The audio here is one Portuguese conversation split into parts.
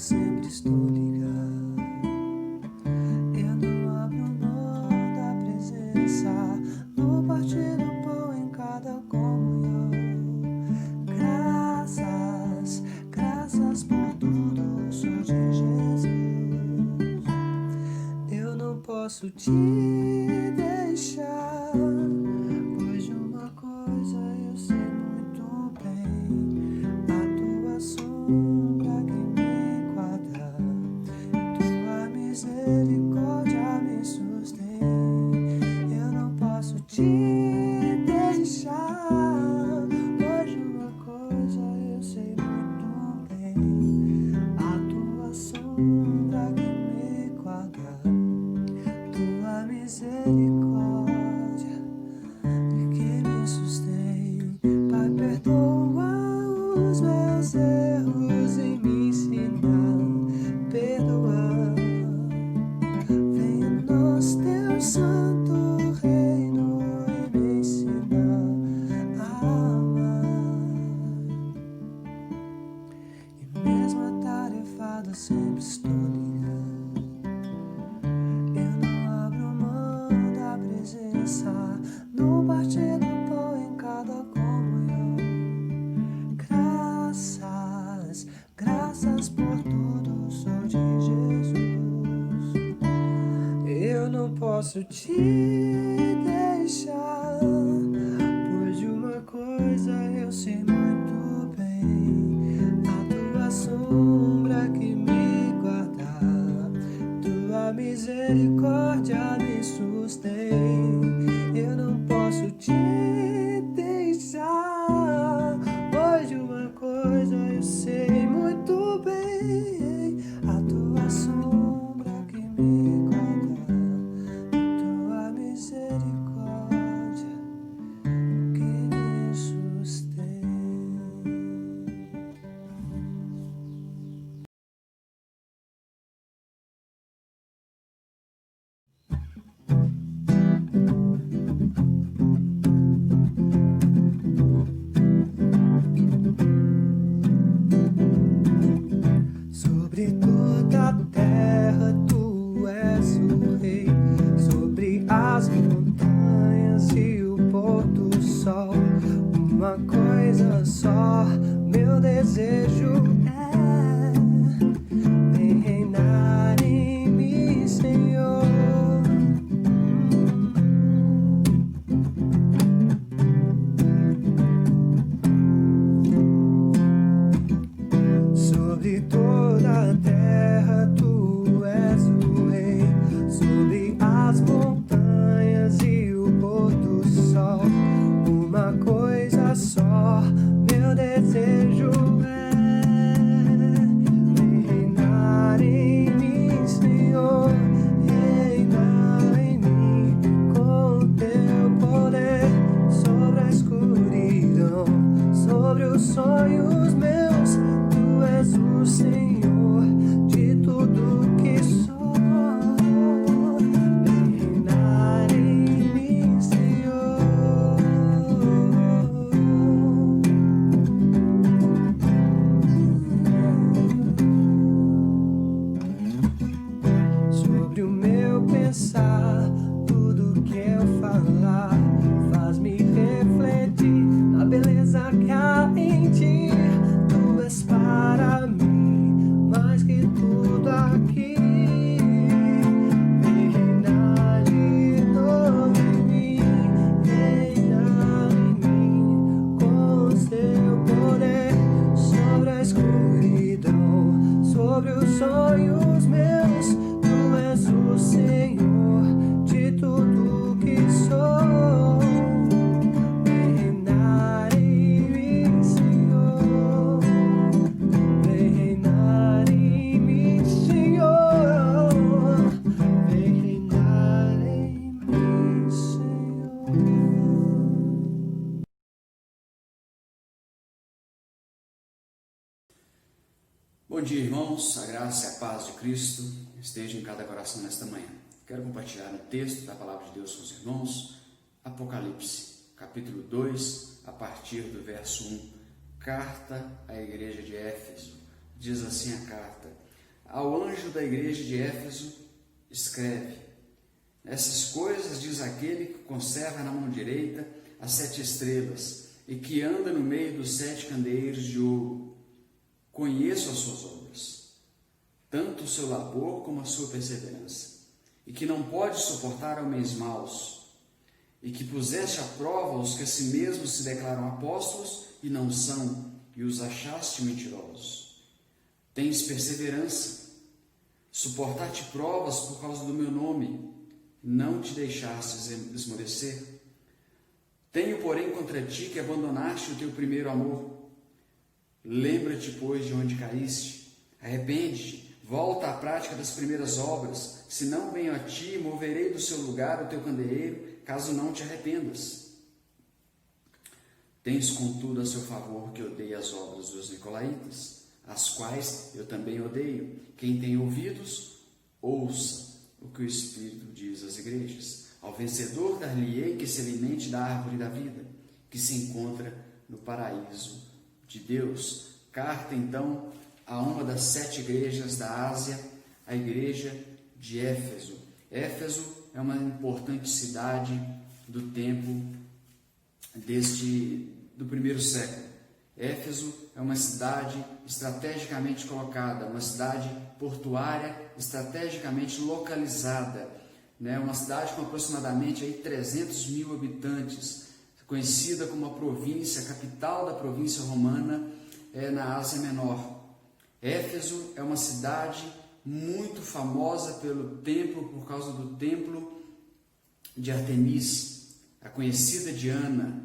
sempre estou ligado. Eu não abro mão da presença no partir do pão em cada comunhão. Graças por tudo, sou de Jesus. Eu não posso te deixar, pois de uma coisa eu sei muito bem: a tua sombra que me enquadra, tua misericórdia me sustém. Eu não posso te deixar, pois de uma coisa eu sei muito bem: a tua sombra que me enquadra, tua misericórdia que me sustém. Pai, perdoa os meus erros e me ensina a perdoar. Venha nós, teu santo reino, e me ensina a amar. E mesmo atarefado sempre estou ligado. Eu não abro mão da presença no partir do pão em cada comunhão. Graças por tudo, sou de Jesus. Eu não posso te deixar, pois de uma coisa eu sei muito bem: a tua sombra que me guarda, tua misericórdia me sustém. Eu não posso te deixar, pois de uma coisa eu sei muito bem: a tua sombra que me guarda, tua misericórdia que me sustém. Sobre toda a terra tu és o rei, sobre as montanhas e o pôr do sol. Uma coisa só, meu desejo é: vem reinar em mim, Senhor. Sobre toda a terra tu és o rei, sobre as montanhas e o pôr do sol. Uma coisa só, meu desejo é: vem reinar em mim, Senhor. Reinar em mim com teu poder, sobre a escuridão, sobre os sonhos meus. Tu és o Senhor de tudo que sou. Vem reinar em mim, Senhor. Sobre o meu pensar, tudo que eu falar, faz-me refletir na beleza que há em ti. Tu és para mim mais que tudo aqui. Vem reinar de novo em mim, reinar em mim com o seu poder, sobre a escuridão, sobre os sonhos meus. Tu és o Senhor de tudo que sou. Vem reinar em mim, Senhor. Vem reinar em mim, Senhor. Vem reinar em mim, Senhor. Bom dia, irmãos. A graça e a paz de Cristo esteja em cada coração nesta manhã. Quero compartilhar um texto da Palavra de Deus com os irmãos, Apocalipse, capítulo 2, a partir do verso 1. Carta à igreja de Éfeso. Diz assim a carta: Ao anjo da igreja de Éfeso, escreve: essas coisas diz aquele que conserva na mão direita as 7 estrelas e que anda no meio dos 7 candeeiros de ouro. Conheço as suas obras, tanto o seu labor como a sua perseverança, e que não pode suportar homens maus, e que puseste à prova os que a si mesmos se declaram apóstolos e não são, e os achaste mentirosos. Tens perseverança, suportar-te provas por causa do meu nome, não te deixastes esmorecer. Tenho, porém, contra ti que abandonaste o teu primeiro amor. Lembra-te, pois, de onde caíste, arrepende-te, volta à prática das primeiras obras, senão venho a ti e moverei do seu lugar o teu candeeiro, caso não te arrependas. Tens, contudo, a seu favor que odeia as obras dos nicolaítas, as quais eu também odeio. Quem tem ouvidos, ouça o que o Espírito diz às igrejas. Ao vencedor dar-lhe-ei que se alimente da árvore da vida, que se encontra no paraíso de Deus. Carta, então, a uma das 7 igrejas da Ásia, a igreja de Éfeso. Éfeso é uma importante cidade do tempo do primeiro século. Éfeso é uma cidade estrategicamente colocada, uma cidade portuária estrategicamente localizada, né? Uma cidade com aproximadamente 300 mil habitantes, conhecida como a província, a capital da província romana na Ásia Menor. Éfeso é uma cidade muito famosa pelo templo, por causa do templo de Artemis, a conhecida Diana,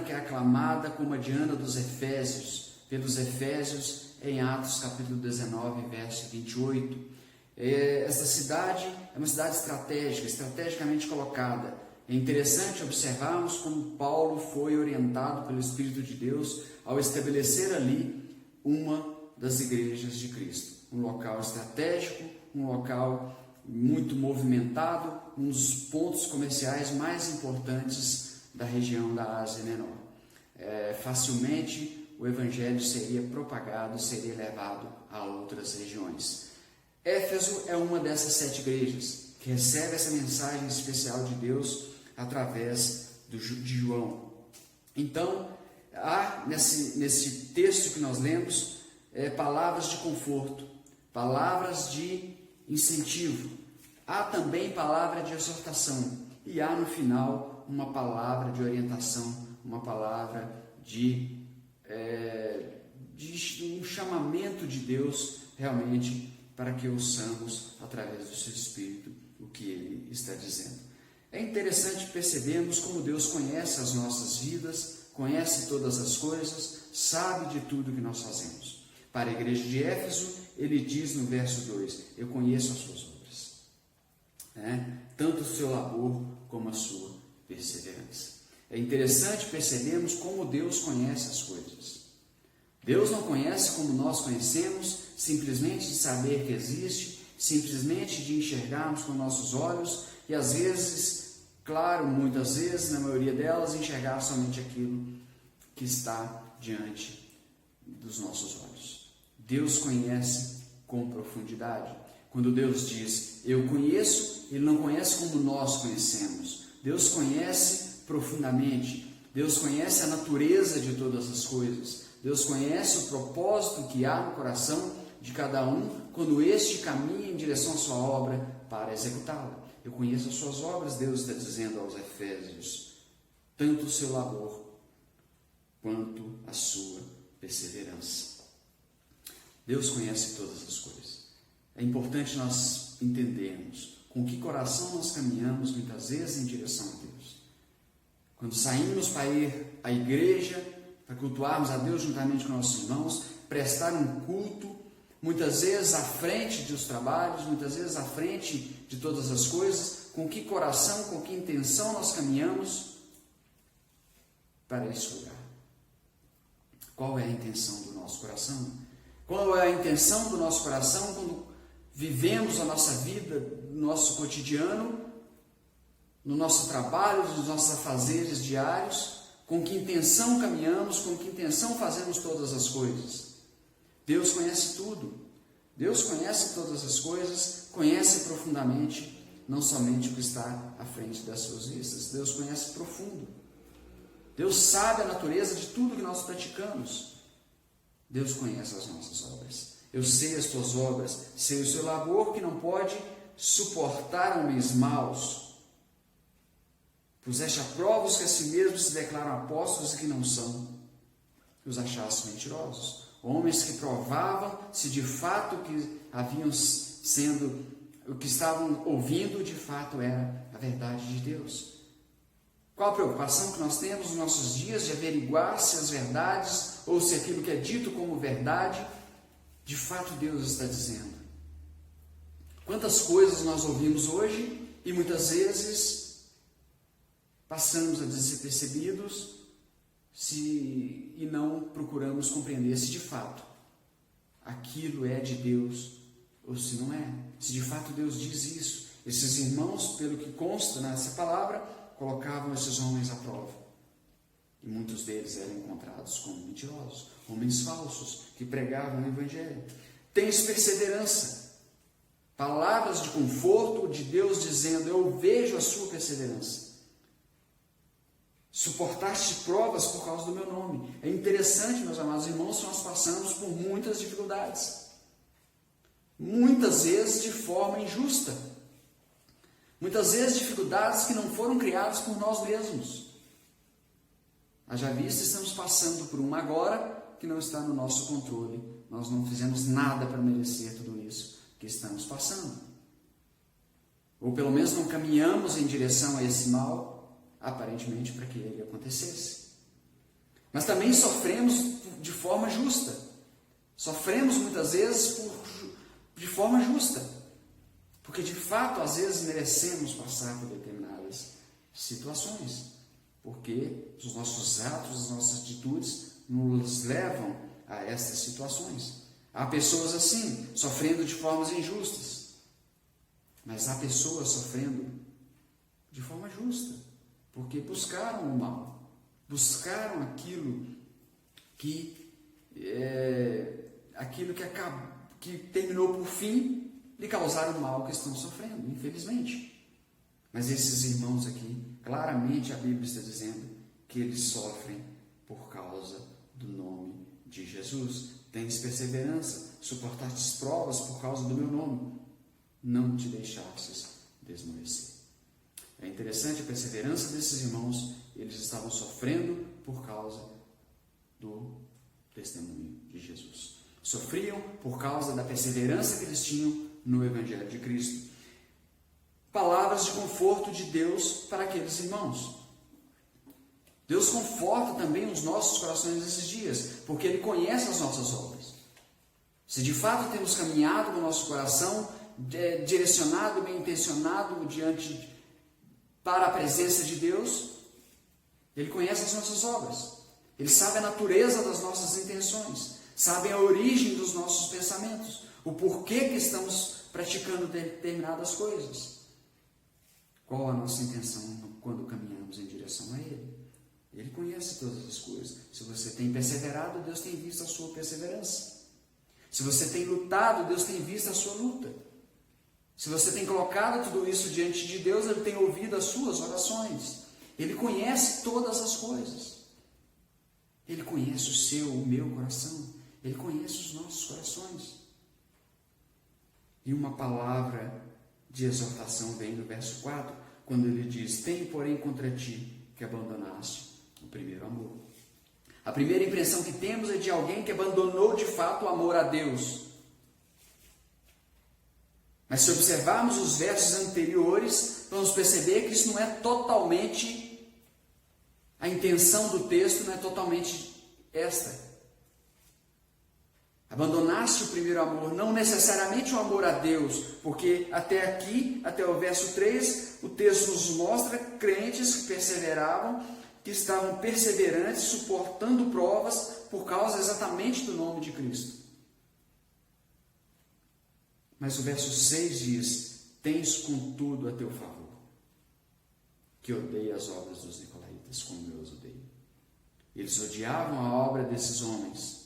que é aclamada como a Diana dos Efésios, pelos Efésios em Atos capítulo 19, verso 28. Essa cidade é uma cidade estratégica, estrategicamente colocada. É interessante observarmos como Paulo foi orientado pelo Espírito de Deus ao estabelecer ali uma das igrejas de Cristo. Um local estratégico, um local muito movimentado, um dos pontos comerciais mais importantes da região da Ásia Menor. Facilmente o Evangelho seria propagado, seria levado a outras regiões. Éfeso é uma dessas 7 igrejas que recebe essa mensagem especial de Deus através de João. Então, há nesse texto que nós lemos palavras de conforto, palavras de incentivo, há também palavra de exortação e há no final uma palavra de orientação, uma palavra de um chamamento de Deus realmente para que ouçamos através do seu Espírito o que Ele está dizendo. É interessante percebermos como Deus conhece as nossas vidas, conhece todas as coisas, sabe de tudo que nós fazemos. Para a igreja de Éfeso, ele diz no verso 2, eu conheço as suas obras, tanto o seu labor como a sua perseverança. É interessante percebermos como Deus conhece as coisas. Deus não conhece como nós conhecemos, simplesmente de saber que existe, simplesmente de enxergarmos com nossos olhos e às vezes, claro, muitas vezes, na maioria delas, enxergar somente aquilo que está diante dos nossos olhos. Deus conhece com profundidade. Quando Deus diz, eu conheço, Ele não conhece como nós conhecemos. Deus conhece profundamente. Deus conhece a natureza de todas as coisas. Deus conhece o propósito que há no coração de cada um quando este caminha em direção à sua obra para executá-la. Eu conheço as suas obras, Deus está dizendo aos Efésios, tanto o seu labor quanto a sua perseverança. Deus conhece todas as coisas. É importante nós entendermos com que coração nós caminhamos muitas vezes em direção a Deus. Quando saímos para ir à igreja, para cultuarmos a Deus juntamente com nossos irmãos, prestar um culto, muitas vezes à frente dos trabalhos, muitas vezes à frente de todas as coisas, com que coração, com que intenção nós caminhamos para esse lugar? Qual é a intenção do nosso coração? Qual é a intenção do nosso coração quando vivemos a nossa vida, no nosso cotidiano, no nosso trabalho, nos nossos afazeres diários? Com que intenção caminhamos, com que intenção fazemos todas as coisas? Deus conhece tudo. Deus conhece todas as coisas, conhece profundamente, não somente o que está à frente das suas vistas. Deus conhece profundo. Deus sabe a natureza de tudo que nós praticamos. Deus conhece as nossas obras. Eu sei as tuas obras, sei o seu labor que não pode suportar homens maus. Puseste a prova os que a si mesmos se declaram apóstolos e que não são. Os achaste mentirosos. Homens que provavam se de fato o que haviam sendo, o que estavam ouvindo de fato era a verdade de Deus. Qual a preocupação que nós temos nos nossos dias de averiguar se as verdades ou se aquilo que é dito como verdade, de fato Deus está dizendo? Quantas coisas nós ouvimos hoje e muitas vezes passamos a despercebidos e não procuramos compreender se de fato aquilo é de Deus ou se não é. Se de fato Deus diz isso. Esses irmãos, pelo que consta nessa palavra, colocavam esses homens à prova. E muitos deles eram encontrados como mentirosos, homens falsos, que pregavam o Evangelho. Tens perseverança. Palavras de conforto de Deus dizendo, eu vejo a sua perseverança. Suportaste provas por causa do meu nome. É interessante, meus amados irmãos, nós passamos por muitas dificuldades. Muitas vezes de forma injusta. Muitas vezes dificuldades que não foram criadas por nós mesmos. Haja vista, estamos passando por uma agora que não está no nosso controle. Nós não fizemos nada para merecer tudo isso que estamos passando. Ou pelo menos não caminhamos em direção a esse mal, aparentemente para que ele acontecesse. Mas também sofremos de forma justa. Sofremos muitas vezes de forma justa. Porque de fato, às vezes, merecemos passar por determinadas situações. Porque os nossos atos, as nossas atitudes nos levam a essas situações. Há pessoas assim, sofrendo de formas injustas. Mas há pessoas sofrendo de forma justa. Porque buscaram o mal. Buscaram aquilo que terminou por fim lhe causar o mal que estão sofrendo, infelizmente. Mas esses irmãos aqui, claramente a Bíblia está dizendo que eles sofrem por causa do nome de Jesus. Tens perseverança, suportastes provas por causa do meu nome, não te deixastes desmorecer. É interessante a perseverança desses irmãos, eles estavam sofrendo por causa do testemunho de Jesus. Sofriam por causa da perseverança que eles tinham no Evangelho de Cristo. Palavras de conforto de Deus para aqueles irmãos. Deus conforta também os nossos corações nesses dias, porque Ele conhece as nossas obras. Se de fato temos caminhado com o nosso coração direcionado, bem intencionado para a presença de Deus, Ele conhece as nossas obras. Ele sabe a natureza das nossas intenções, sabe a origem dos nossos pensamentos, o porquê que estamos praticando determinadas coisas. Qual a nossa intenção quando caminhamos em direção a Ele? Ele conhece todas as coisas. Se você tem perseverado, Deus tem visto a sua perseverança. Se você tem lutado, Deus tem visto a sua luta. Se você tem colocado tudo isso diante de Deus, Ele tem ouvido as suas orações. Ele conhece todas as coisas. Ele conhece o seu, o meu coração. Ele conhece os nossos corações. E uma palavra de exortação vem no verso 4, quando ele diz, tenho, porém, contra ti que abandonaste o primeiro amor. A primeira impressão que temos é de alguém que abandonou de fato o amor a Deus. Mas se observarmos os versos anteriores, vamos perceber que isso não é totalmente, a intenção do texto não é totalmente esta. Abandonaste o primeiro amor, não necessariamente o amor a Deus, porque até aqui, até o verso 3, o texto nos mostra crentes que perseveravam, que estavam perseverantes, suportando provas por causa exatamente do nome de Cristo. Mas o verso 6 diz, tens contudo a teu favor, que odeia as obras dos nicolaítas, como eu os odeio. Eles odiavam a obra desses homens,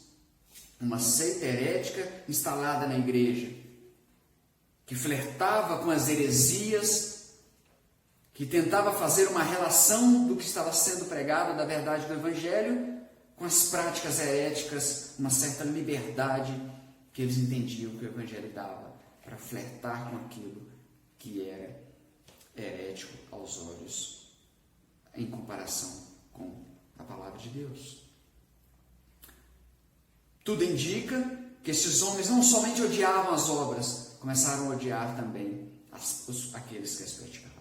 uma seita herética instalada na igreja, que flertava com as heresias, que tentava fazer uma relação do que estava sendo pregado da verdade do Evangelho com as práticas heréticas, uma certa liberdade que eles entendiam que o Evangelho dava para flertar com aquilo que era herético aos olhos, em comparação com a palavra de Deus. Tudo indica que esses homens não somente odiavam as obras, começaram a odiar também aqueles que as praticavam.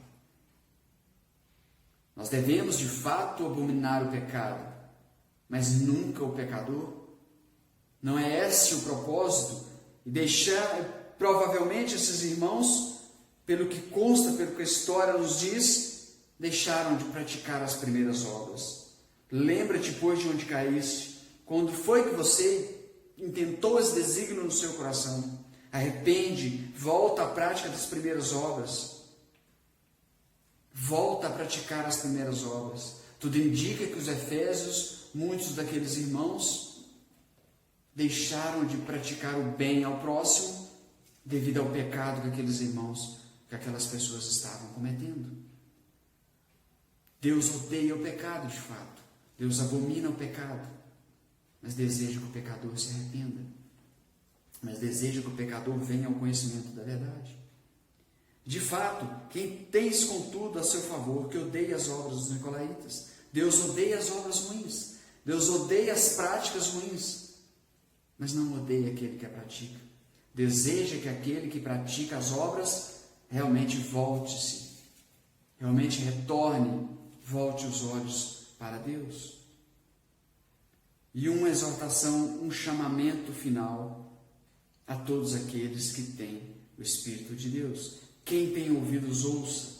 Nós devemos, de fato, abominar o pecado, mas nunca o pecador. Não é esse o propósito. E deixar, provavelmente, esses irmãos, pelo que consta, pelo que a história nos diz, deixaram de praticar as primeiras obras. Lembra-te, pois, de onde caíste. Quando foi que você intentou esse desígnio no seu coração? Arrepende, volta à prática das primeiras obras. Volta a praticar as primeiras obras. Tudo indica que os efésios, muitos daqueles irmãos, deixaram de praticar o bem ao próximo devido ao pecado que aqueles irmãos, que aquelas pessoas estavam cometendo. Deus odeia o pecado, de fato. Deus abomina o pecado, mas deseja que o pecador se arrependa. Mas deseja que o pecador venha ao conhecimento da verdade. De fato, quem tens contudo a seu favor, que odeia as obras dos nicolaítas. Deus odeia as obras ruins. Deus odeia as práticas ruins, mas não odeia aquele que a pratica. Deseja que aquele que pratica as obras realmente volte-se, realmente retorne, volte os olhos para Deus. E uma exortação, um chamamento final a todos aqueles que têm o Espírito de Deus. Quem tem ouvidos, ouça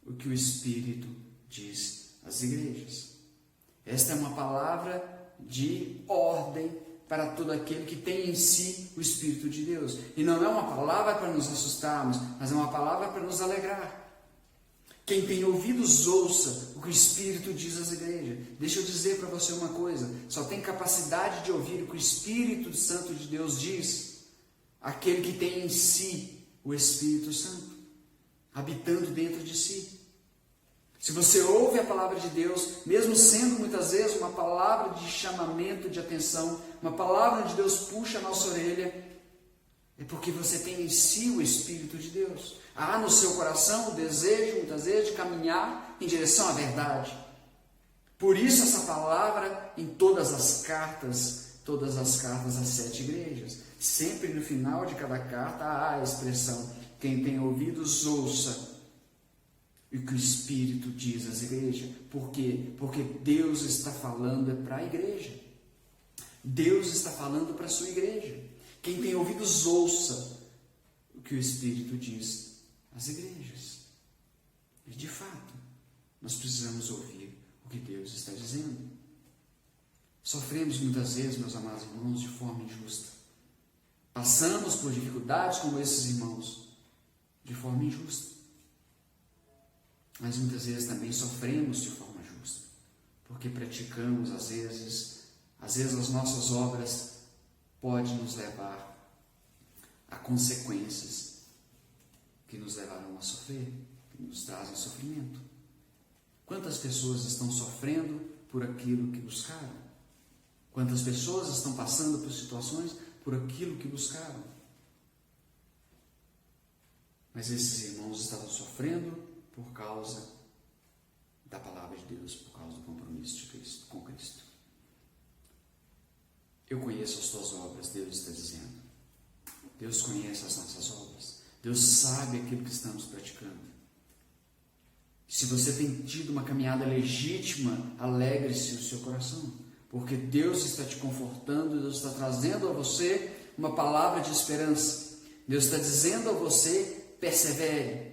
o que o Espírito diz às igrejas. Esta é uma palavra de ordem para todo aquele que tem em si o Espírito de Deus. E não é uma palavra para nos assustarmos, mas é uma palavra para nos alegrar. Quem tem ouvidos, ouça o que o Espírito diz às igrejas. Deixa eu dizer para você uma coisa, só tem capacidade de ouvir o que o Espírito Santo de Deus diz aquele que tem em si o Espírito Santo, habitando dentro de si. Se você ouve a palavra de Deus, mesmo sendo muitas vezes uma palavra de chamamento de atenção, uma palavra onde Deus puxa a nossa orelha, é porque você tem em si o Espírito de Deus. Há no seu coração o desejo, muitas vezes, de caminhar em direção à verdade. Por isso essa palavra em todas as cartas às 7 igrejas. Sempre no final de cada carta há a expressão: quem tem ouvidos, ouça o que o Espírito diz às igrejas. Por quê? Porque Deus está falando para a igreja. Deus está falando para a sua igreja. Quem tem ouvidos, ouça o que o Espírito diz às igrejas. E de fato, nós precisamos ouvir o que Deus está dizendo. Sofremos muitas vezes, meus amados irmãos, de forma injusta. Passamos por dificuldades como esses irmãos, de forma injusta. Mas muitas vezes também sofremos de forma justa, porque praticamos, às vezes as nossas obras podem nos levar a consequências que nos levarão a sofrer, que nos trazem sofrimento. Quantas pessoas estão sofrendo por aquilo que buscaram? Quantas pessoas estão passando por situações por aquilo que buscaram? Mas esses irmãos estavam sofrendo por causa da palavra de Deus, por causa do compromisso de Cristo, com Cristo. Eu conheço as tuas obras, Deus está dizendo. Deus conhece as nossas obras. Deus sabe aquilo que estamos praticando. Se você tem tido uma caminhada legítima, alegre-se o seu coração, porque Deus está te confortando, Deus está trazendo a você uma palavra de esperança. Deus está dizendo a você: persevere.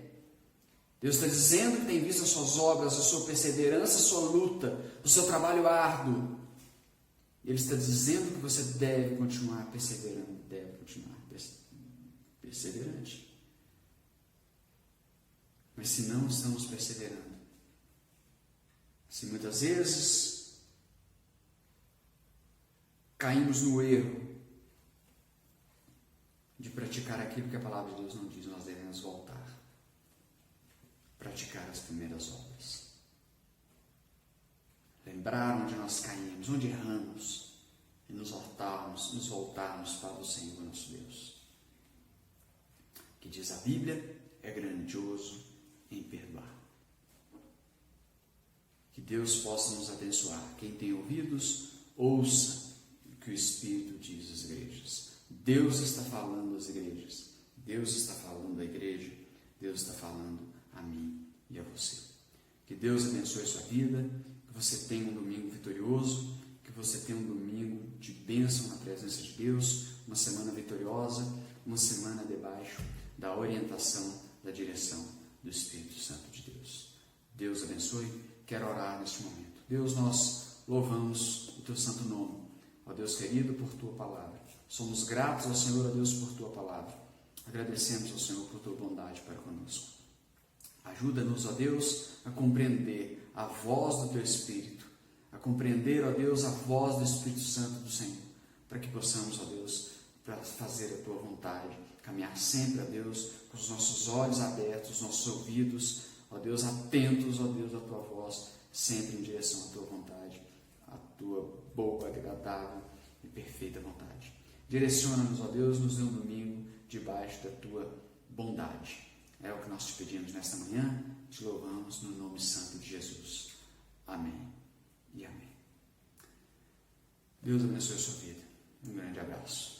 Deus está dizendo que tem visto as suas obras, a sua perseverança, a sua luta, o seu trabalho árduo. Ele está dizendo que você deve continuar perseverando, deve continuar perseverante. Mas se não estamos perseverando, se muitas vezes caímos no erro de praticar aquilo que a palavra de Deus não diz, nós devemos voltar. Praticar as primeiras obras. Lembrar onde nós caímos, onde erramos, e nos voltarmos para o Senhor nosso Deus. Que diz a Bíblia, é grandioso em perdoar. Que Deus possa nos abençoar. Quem tem ouvidos, ouça o que o Espírito diz às igrejas. Deus está falando às igrejas. Deus está falando à igreja. Deus está falando a mim e a você. Que Deus abençoe a sua vida. Que você tenha um domingo vitorioso. Que você tenha um domingo de bênção na presença de Deus. Uma semana vitoriosa. Uma semana debaixo da orientação, da direção do Espírito Santo de Deus. Deus abençoe. Quero orar neste momento. Deus, nós louvamos o teu santo nome. Ó Deus querido, por tua palavra. Somos gratos ao Senhor, ó Deus, por tua palavra. Agradecemos ao Senhor por tua bondade para conosco. Ajuda-nos, ó Deus, a compreender a voz do teu Espírito. A compreender, ó Deus, a voz do Espírito Santo do Senhor. Para que possamos, ó Deus, para fazer a tua vontade. Caminhar sempre, ó Deus, com os nossos olhos abertos, os nossos ouvidos, ó Deus, atentos, ó Deus, à tua voz, sempre em direção à tua vontade, à tua boa, agradável e perfeita vontade. Direciona-nos, ó Deus, nos dê um domingo debaixo da tua bondade. É o que nós te pedimos nesta manhã, te louvamos no nome santo de Jesus. Amém e amém. Deus abençoe a sua vida. Um grande abraço.